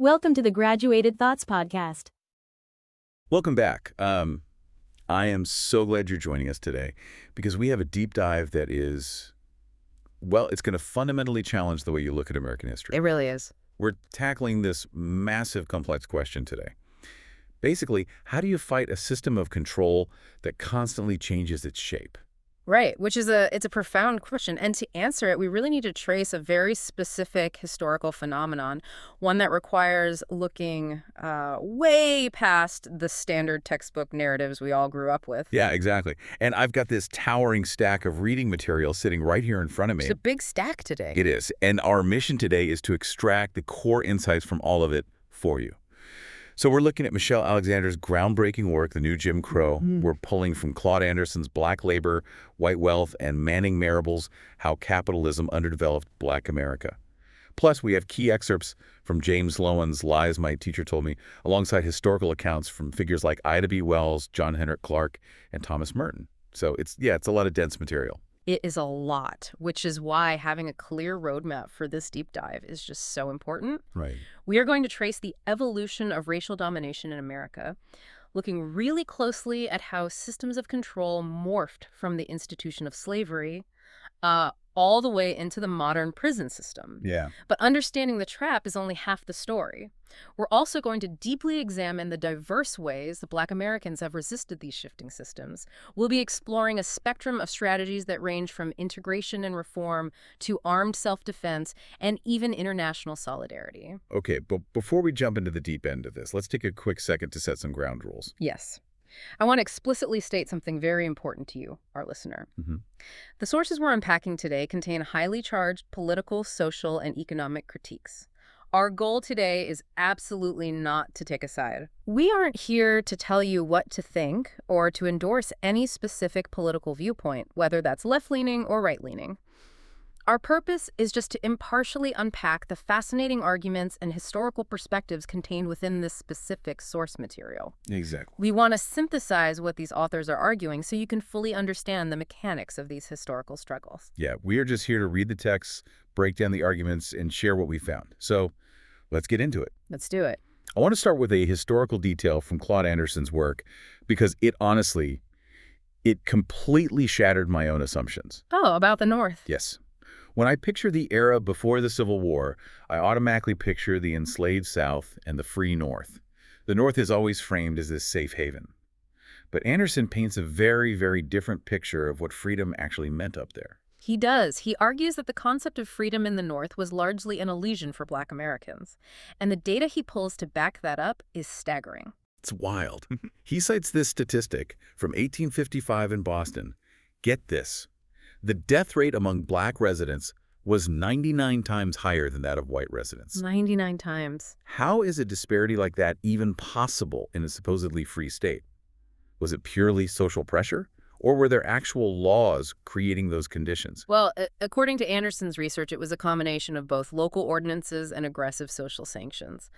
Welcome to the Graduated Thoughts Podcast. Welcome back. I am so glad you're joining us today because we have a deep dive that is, well, it's going to fundamentally challenge the way you look at American history. It really is. We're tackling this massive, complex question today. Basically, how do you fight a system of control that constantly changes its shape? Right, which is it's a profound question. And to answer it, we really need to trace a very specific historical phenomenon, one that requires looking way past the standard textbook narratives we all grew up with. Yeah, exactly. And I've got this towering stack of reading material sitting right here in front of me. It's a big stack today. It is. And our mission today is to extract the core insights from all of it for you. So we're looking at Michelle Alexander's groundbreaking work, The New Jim Crow. We're pulling from Claude Anderson's Black Labor, White Wealth, and Manning Marable's How Capitalism Underdeveloped Black America. Plus, we have key excerpts from James Loewen's Lies My Teacher Told Me, alongside historical accounts from figures like Ida B. Wells, John Henrik Clark, and Thomas Merton. So it's a lot of dense material. It is a lot, which is why having a clear roadmap for this deep dive is just so important. Right. We are going to trace the evolution of racial domination in America, looking really closely at how systems of control morphed from the institution of slavery all the way into the modern prison system. Yeah. But understanding the trap is only half the story. We're also going to deeply examine the diverse ways that Black Americans have resisted these shifting systems. We'll be exploring a spectrum of strategies that range from integration and reform to armed self-defense and even international solidarity. Okay, but before we jump into the deep end of this, let's take a quick second to set some ground rules. Yes. I want to explicitly state something very important to you, our listener. The sources we're unpacking today contain highly charged political, social, and economic critiques. Our goal today is absolutely not to take a side. We aren't here to tell you what to think or to endorse any specific political viewpoint, whether that's left-leaning or right-leaning. Our purpose is just to impartially unpack the fascinating arguments and historical perspectives contained within this specific source material. Exactly. We want to synthesize what these authors are arguing so you can fully understand the mechanics of these historical struggles. Yeah, we are just here to read the texts, break down the arguments, and share what we found. So let's get into it. Let's do it. I want to start with a historical detail from Claude Anderson's work because it completely shattered my own assumptions. Oh, about the North. Yes. When I picture the era before the Civil War, I automatically picture the enslaved South and the free North. The North is always framed as this safe haven. But Anderson paints a very, very different picture of what freedom actually meant up there. He does. He argues that the concept of freedom in the North was largely an illusion for Black Americans. And the data he pulls to back that up is staggering. It's wild. He cites this statistic from 1855 in Boston. Get this. The death rate among Black residents was 99 times higher than that of white residents. 99 times. How is a disparity like that even possible in a supposedly free state? Was it purely social pressure? Or were there actual laws creating those conditions? Well, according to Anderson's research, it was a combination of both local ordinances and aggressive social sanctions.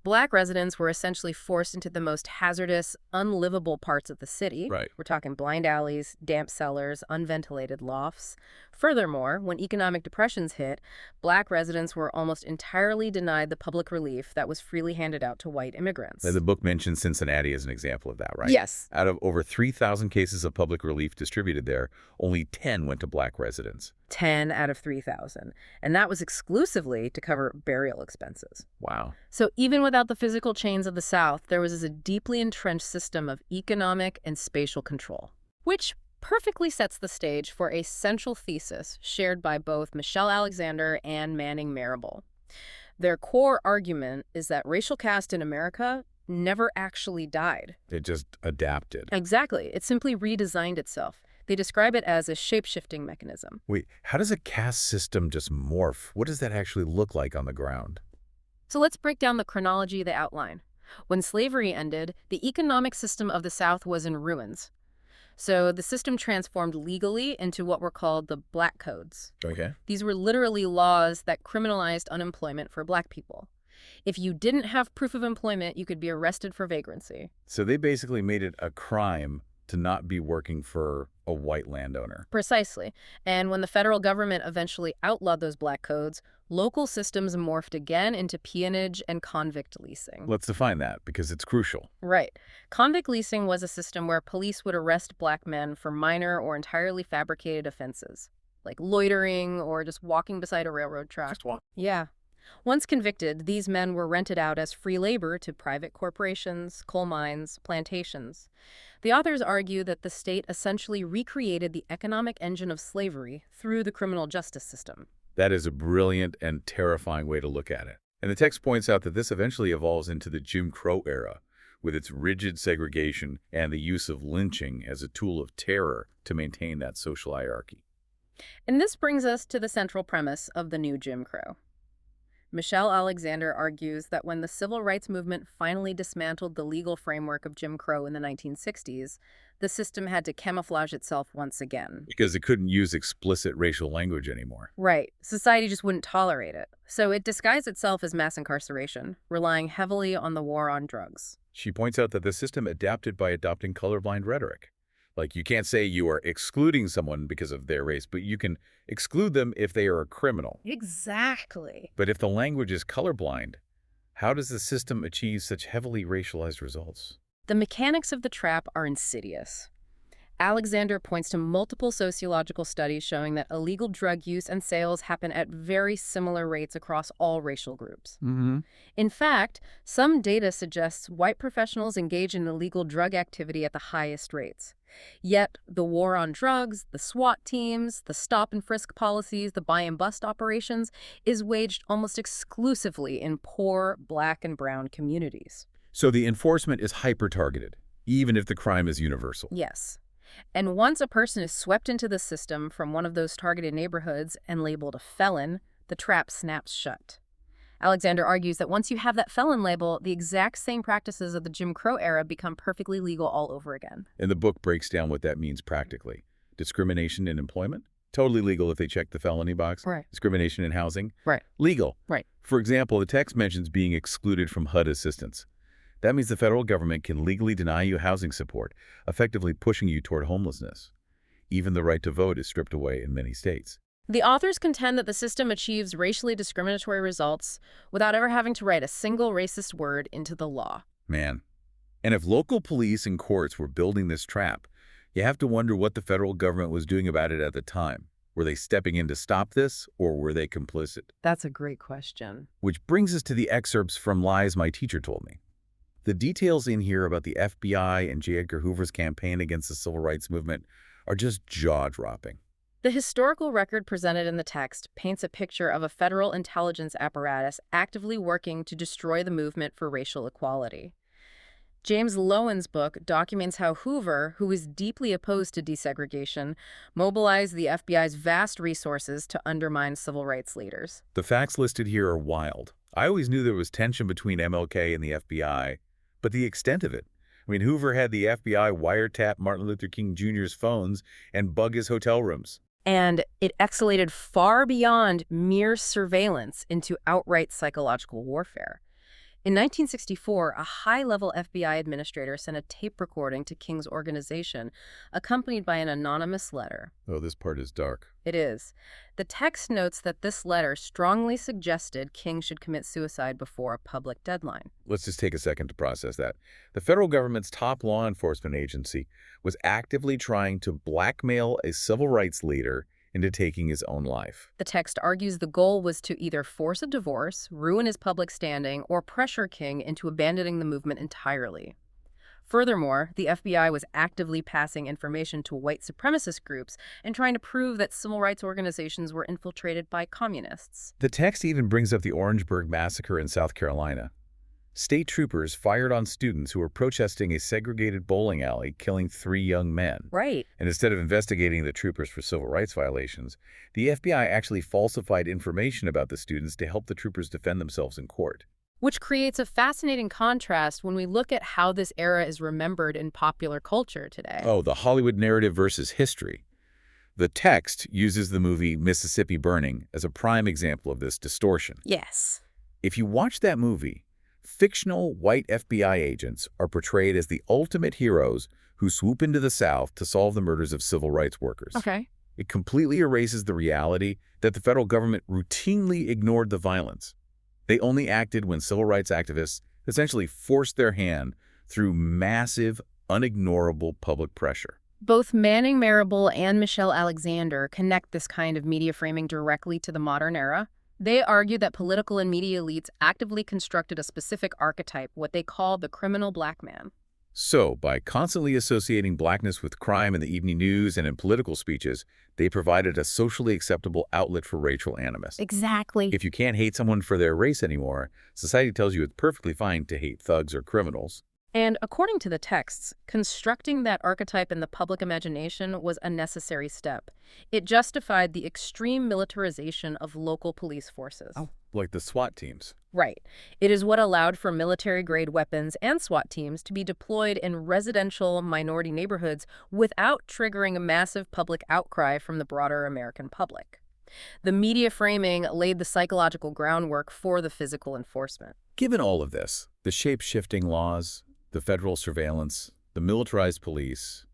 Black residents were essentially forced into the most hazardous, unlivable parts of the city. Right. We're talking blind alleys, damp cellars, unventilated lofts. Furthermore, when economic depressions hit, Black residents were almost entirely denied the public relief that was freely handed out to white immigrants. The book mentions Cincinnati as an example of that, right? Yes. Out of over 3,000 cases of public relief distributed there, only 10 went to Black residents. 10 out of 3,000. And that was exclusively to cover burial expenses. Wow. So even without the physical chains of the South, there was a deeply entrenched system of economic and spatial control, which perfectly sets the stage for a central thesis shared by both Michelle Alexander and Manning Marable. Their core argument is that racial caste in America never actually died. It just adapted. Exactly. It simply redesigned itself. They describe it as a shape-shifting mechanism. Wait, how does a caste system just morph? What does that actually look like on the ground? So let's break down the chronology they outline. When slavery ended, the economic system of the South was in ruins. So the system transformed legally into what were called the Black Codes. Okay. These were literally laws that criminalized unemployment for Black people. If you didn't have proof of employment, you could be arrested for vagrancy. So they basically made it a crime to not be working for a white landowner. Precisely. And when the federal government eventually outlawed those black codes, local systems morphed again into peonage and convict leasing. Let's define that, because it's crucial. Right. Convict leasing was a system where police would arrest black men for minor or entirely fabricated offenses, like loitering or just walking beside a railroad track. Just walk. Yeah. Once convicted, these men were rented out as free labor to private corporations, coal mines, plantations. The authors argue that the state essentially recreated the economic engine of slavery through the criminal justice system. That is a brilliant and terrifying way to look at it. And the text points out that this eventually evolves into the Jim Crow era, with its rigid segregation and the use of lynching as a tool of terror to maintain that social hierarchy. And this brings us to the central premise of the new Jim Crow. Michelle Alexander argues that when the civil rights movement finally dismantled the legal framework of Jim Crow in the 1960s, the system had to camouflage itself once again. Because it couldn't use explicit racial language anymore. Right. Society just wouldn't tolerate it. So it disguised itself as mass incarceration, relying heavily on the war on drugs. She points out that the system adapted by adopting colorblind rhetoric. Like, you can't say you are excluding someone because of their race, but you can exclude them if they are a criminal. Exactly. But if the language is colorblind, how does the system achieve such heavily racialized results? The mechanics of the trap are insidious. Alexander points to multiple sociological studies showing that illegal drug use and sales happen at very similar rates across all racial groups. In fact, some data suggests white professionals engage in illegal drug activity at the highest rates. Yet, the war on drugs, the SWAT teams, the stop and frisk policies, the buy and bust operations is waged almost exclusively in poor black and brown communities. So the enforcement is hyper-targeted, even if the crime is universal. Yes. And once a person is swept into the system from one of those targeted neighborhoods and labeled a felon, the trap snaps shut. Alexander argues that once you have that felon label, the exact same practices of the Jim Crow era become perfectly legal all over again. And the book breaks down what that means practically. Discrimination in employment? Totally legal if they check the felony box. Right. Discrimination in housing? Right. Legal. Right. For example, the text mentions being excluded from HUD assistance. That means the federal government can legally deny you housing support, effectively pushing you toward homelessness. Even the right to vote is stripped away in many states. The authors contend that the system achieves racially discriminatory results without ever having to write a single racist word into the law. Man. And if local police and courts were building this trap, you have to wonder what the federal government was doing about it at the time. Were they stepping in to stop this, or were they complicit? That's a great question. Which brings us to the excerpts from Lies My Teacher Told Me. The details in here about the FBI and J. Edgar Hoover's campaign against the civil rights movement are just jaw-dropping. The historical record presented in the text paints a picture of a federal intelligence apparatus actively working to destroy the movement for racial equality. James Lowen's book documents how Hoover, who was deeply opposed to desegregation, mobilized the FBI's vast resources to undermine civil rights leaders. The facts listed here are wild. I always knew there was tension between MLK and the FBI, but the extent of it. Hoover had the FBI wiretap Martin Luther King Jr.'s phones and bug his hotel rooms. And it escalated far beyond mere surveillance into outright psychological warfare. In 1964, a high-level FBI administrator sent a tape recording to King's organization, accompanied by an anonymous letter. Oh, this part is dark. It is. The text notes that this letter strongly suggested King should commit suicide before a public deadline. Let's just take a second to process that. The federal government's top law enforcement agency was actively trying to blackmail a civil rights leader into taking his own life. The text argues the goal was to either force a divorce, ruin his public standing, or pressure King into abandoning the movement entirely. Furthermore, the FBI was actively passing information to white supremacist groups and trying to prove that civil rights organizations were infiltrated by communists. The text even brings up the Orangeburg massacre in South Carolina. State troopers fired on students who were protesting a segregated bowling alley, killing 3 young men. Right. And instead of investigating the troopers for civil rights violations, the FBI actually falsified information about the students to help the troopers defend themselves in court. Which creates a fascinating contrast when we look at how this era is remembered in popular culture today. Oh, the Hollywood narrative versus history. The text uses the movie Mississippi Burning as a prime example of this distortion. Yes. If you watch that movie, fictional white FBI agents are portrayed as the ultimate heroes who swoop into the South to solve the murders of civil rights workers. Okay. It completely erases the reality that the federal government routinely ignored the violence. They only acted when civil rights activists essentially forced their hand through massive, unignorable public pressure. Both Manning Marable and Michelle Alexander connect this kind of media framing directly to the modern era. They argue that political and media elites actively constructed a specific archetype, what they call the criminal black man. So, by constantly associating blackness with crime in the evening news and in political speeches, they provided a socially acceptable outlet for racial animus. Exactly. If you can't hate someone for their race anymore, society tells you it's perfectly fine to hate thugs or criminals. And according to the texts, constructing that archetype in the public imagination was a necessary step. It justified the extreme militarization of local police forces. Oh, like the SWAT teams. Right. It is what allowed for military-grade weapons and SWAT teams to be deployed in residential minority neighborhoods without triggering a massive public outcry from the broader American public. The media framing laid the psychological groundwork for the physical enforcement. Given all of this, the shape-shifting laws, the federal surveillance, the militarized police,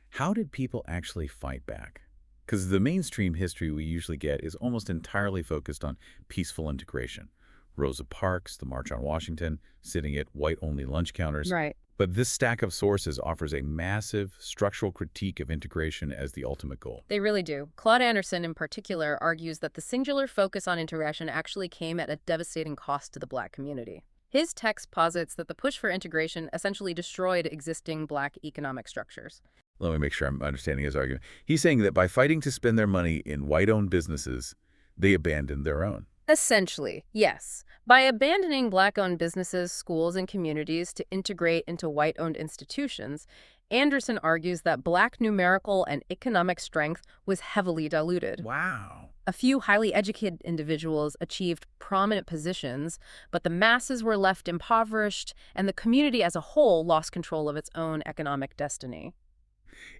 how did people actually fight back? Because the mainstream history we usually get is almost entirely focused on peaceful integration. Rosa Parks, the March on Washington, sitting at white-only lunch counters. Right. But this stack of sources offers a massive structural critique of integration as the ultimate goal. They really do. Claude Anderson, in particular, argues that the singular focus on integration actually came at a devastating cost to the black community. His text posits that the push for integration essentially destroyed existing black economic structures. Let me make sure I'm understanding his argument. He's saying that by fighting to spend their money in white-owned businesses, they abandoned their own. Essentially, yes. By abandoning black-owned businesses, schools, and communities to integrate into white-owned institutions, Anderson argues that black numerical and economic strength was heavily diluted. Wow. A few highly educated individuals achieved prominent positions, but the masses were left impoverished, and the community as a whole lost control of its own economic destiny.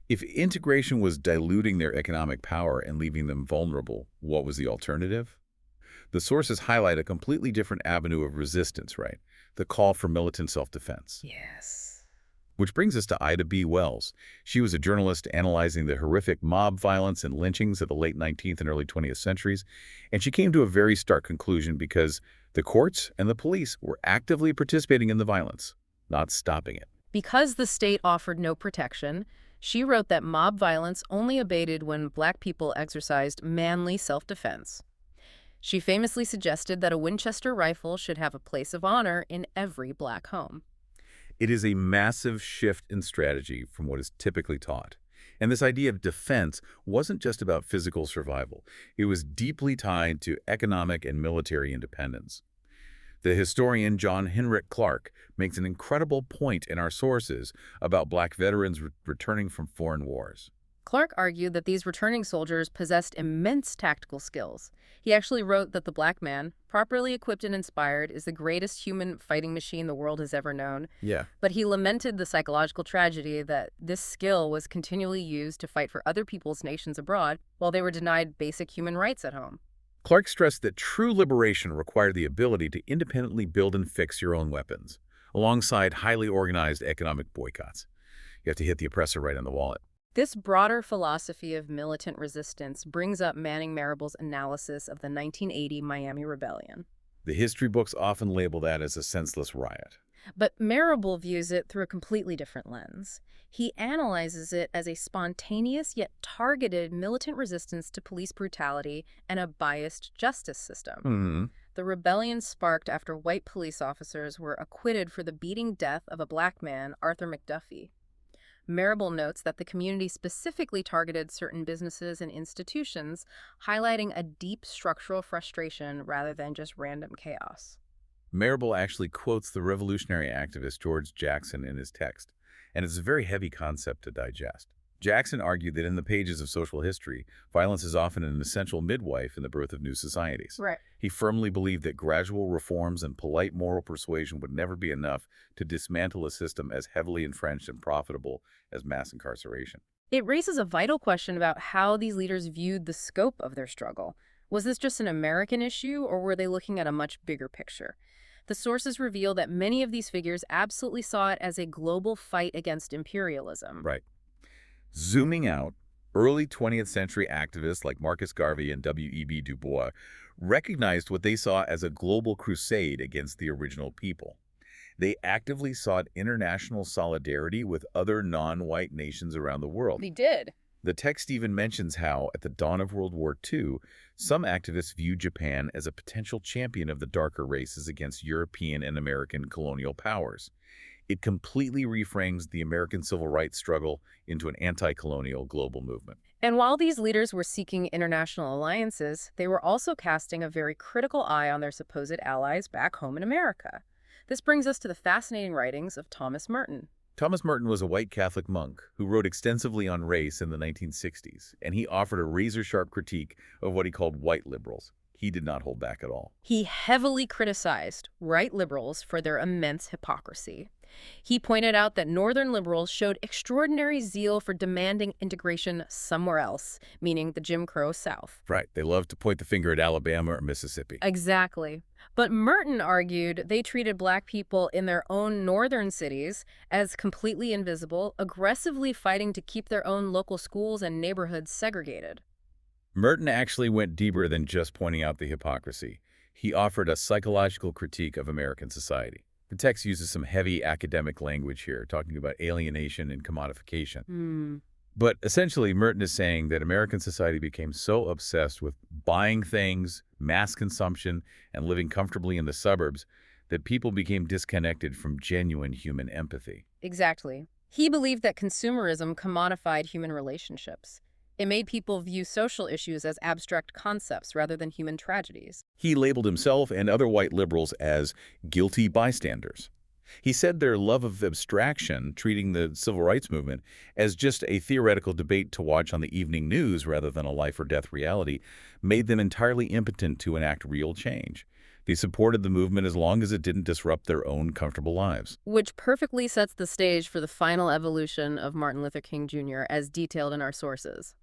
If integration was diluting their economic power and leaving them vulnerable, what was the alternative? The sources highlight a completely different avenue of resistance, right? The call for militant self-defense. Yes. Which brings us to Ida B. Wells. She was a journalist analyzing the horrific mob violence and lynchings of the late 19th and early 20th centuries, and she came to a very stark conclusion because the courts and the police were actively participating in the violence, not stopping it. Because the state offered no protection, she wrote that mob violence only abated when black people exercised manly self-defense. She famously suggested that a Winchester rifle should have a place of honor in every black home. It is a massive shift in strategy from what is typically taught. And this idea of defense wasn't just about physical survival. It was deeply tied to economic and military independence. The historian John Henrik Clarke makes an incredible point in our sources about black veterans returning from foreign wars. Clarke argued that these returning soldiers possessed immense tactical skills. He actually wrote that the black man, properly equipped and inspired, is the greatest human fighting machine the world has ever known. Yeah. But he lamented the psychological tragedy that this skill was continually used to fight for other people's nations abroad while they were denied basic human rights at home. Clarke stressed that true liberation required the ability to independently build and fix your own weapons, alongside highly organized economic boycotts. You have to hit the oppressor right in the wallet. This broader philosophy of militant resistance brings up Manning Marable's analysis of the 1980 Miami Rebellion. The history books often label that as a senseless riot. But Marable views it through a completely different lens. He analyzes it as a spontaneous yet targeted militant resistance to police brutality and a biased justice system. The rebellion sparked after white police officers were acquitted for the beating death of a black man, Arthur McDuffie. Marable notes that the community specifically targeted certain businesses and institutions, highlighting a deep structural frustration rather than just random chaos. Marable actually quotes the revolutionary activist George Jackson in his text, and it's a very heavy concept to digest. Jackson argued that in the pages of social history, violence is often an essential midwife in the birth of new societies. Right. He firmly believed that gradual reforms and polite moral persuasion would never be enough to dismantle a system as heavily entrenched and profitable as mass incarceration. It raises a vital question about how these leaders viewed the scope of their struggle. Was this just an American issue, or were they looking at a much bigger picture? The sources reveal that many of these figures absolutely saw it as a global fight against imperialism. Right. Zooming out, early 20th century activists like Marcus Garvey and W.E.B. Du Bois recognized what they saw as a global crusade against the original people. They actively sought international solidarity with other non-white nations around the world. They did. The text even mentions how, at the dawn of World War II, some activists viewed Japan as a potential champion of the darker races against European and American colonial powers. It completely reframes the American civil rights struggle into an anti-colonial global movement. And while these leaders were seeking international alliances, they were also casting a very critical eye on their supposed allies back home in America. This brings us to the fascinating writings of Thomas Merton. Thomas Merton was a white Catholic monk who wrote extensively on race in the 1960s, and he offered a razor-sharp critique of what he called white liberals. He did not hold back at all. He heavily criticized right liberals for their immense hypocrisy. He pointed out that Northern liberals showed extraordinary zeal for demanding integration somewhere else, meaning the Jim Crow South. Right. They love to point the finger at Alabama or Mississippi. Exactly. But Merton argued they treated black people in their own northern cities as completely invisible, aggressively fighting to keep their own local schools and neighborhoods segregated. Merton actually went deeper than just pointing out the hypocrisy. He offered a psychological critique of American society. The text uses some heavy academic language here, talking about alienation and commodification. But essentially, Merton is saying that American society became so obsessed with buying things, mass consumption, and living comfortably in the suburbs that people became disconnected from genuine human empathy. Exactly. He believed that consumerism commodified human relationships. It made people view social issues as abstract concepts rather than human tragedies. He labeled himself and other white liberals as guilty bystanders. He said their love of abstraction, treating the civil rights movement as just a theoretical debate to watch on the evening news rather than a life-or-death reality, made them entirely impotent to enact real change. They supported the movement as long as it didn't disrupt their own comfortable lives. Which perfectly sets the stage for the final evolution of Martin Luther King Jr. as detailed in our sources.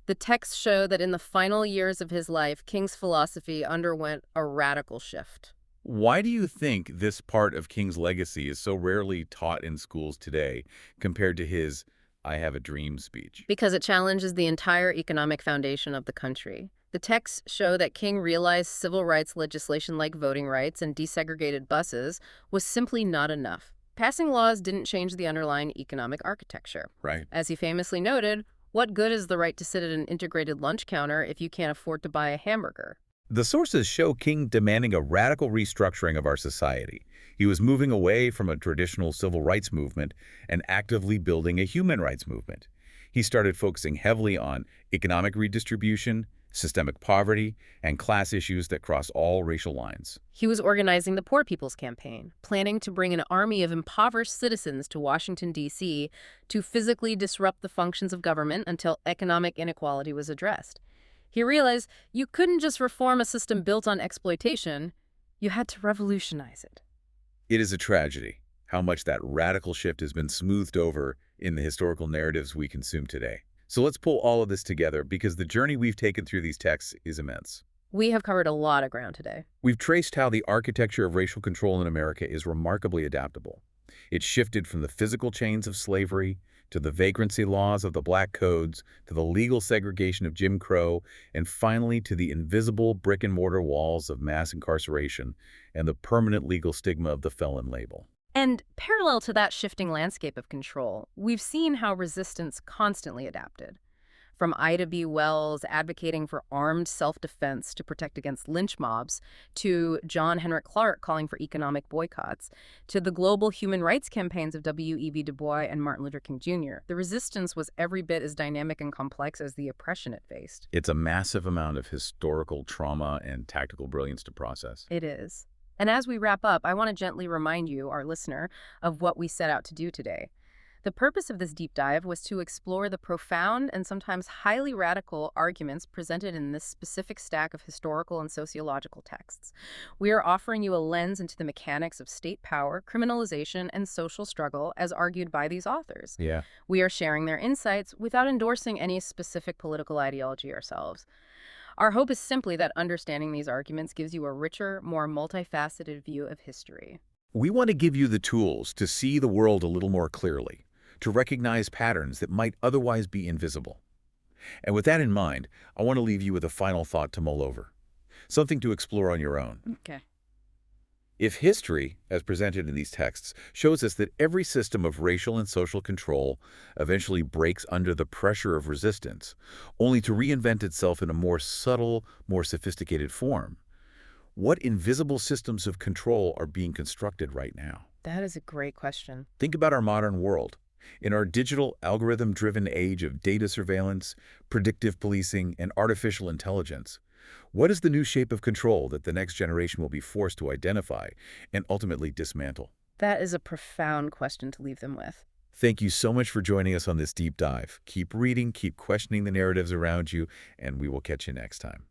The texts show that in the final years of his life, King's philosophy underwent a radical shift. Why do you think this part of King's legacy is so rarely taught in schools today compared to his "I have a dream" speech? Because it challenges the entire economic foundation of the country. The texts show that King realized civil rights legislation like voting rights and desegregated buses was simply not enough. Passing laws didn't change the underlying economic architecture. Right. As he famously noted, what good is the right to sit at an integrated lunch counter if you can't afford to buy a hamburger? The sources show King demanding a radical restructuring of our society. He was moving away from a traditional civil rights movement and actively building a human rights movement. He started focusing heavily on economic redistribution, systemic poverty, and class issues that cross all racial lines. He was organizing the Poor People's Campaign, planning to bring an army of impoverished citizens to Washington, D.C. to physically disrupt the functions of government until economic inequality was addressed. He realized you couldn't just reform a system built on exploitation, you had to revolutionize it. It is a tragedy how much that radical shift has been smoothed over in the historical narratives we consume today. So let's pull all of this together because the journey we've taken through these texts is immense. We have covered a lot of ground today. We've traced how the architecture of racial control in America is remarkably adaptable. It shifted from the physical chains of slavery to the vagrancy laws of the Black Codes, to the legal segregation of Jim Crow, and finally to the invisible brick-and-mortar walls of mass incarceration and the permanent legal stigma of the felon label. And parallel to that shifting landscape of control, we've seen how resistance constantly adapted. From Ida B. Wells advocating for armed self-defense to protect against lynch mobs, to John Henrik Clarke calling for economic boycotts, to the global human rights campaigns of W.E.B. Du Bois and Martin Luther King Jr., the resistance was every bit as dynamic and complex as the oppression it faced. It's a massive amount of historical trauma and tactical brilliance to process. It is. And as we wrap up, I want to gently remind you, our listener, of what we set out to do today. The purpose of this deep dive was to explore the profound and sometimes highly radical arguments presented in this specific stack of historical and sociological texts. We are offering you a lens into the mechanics of state power, criminalization, and social struggle as argued by these authors. Yeah. We are sharing their insights without endorsing any specific political ideology ourselves. Our hope is simply that understanding these arguments gives you a richer, more multifaceted view of history. We want to give you the tools to see the world a little more clearly, to recognize patterns that might otherwise be invisible. And with that in mind, I want to leave you with a final thought to mull over, something to explore on your own. Okay. If history, as presented in these texts, shows us that every system of racial and social control eventually breaks under the pressure of resistance, only to reinvent itself in a more subtle, more sophisticated form, what invisible systems of control are being constructed right now? That is a great question. Think about our modern world. In our digital, algorithm-driven age of data surveillance, predictive policing, and artificial intelligence, what is the new shape of control that the next generation will be forced to identify and ultimately dismantle? That is a profound question to leave them with. Thank you so much for joining us on this deep dive. Keep reading, keep questioning the narratives around you, and we will catch you next time.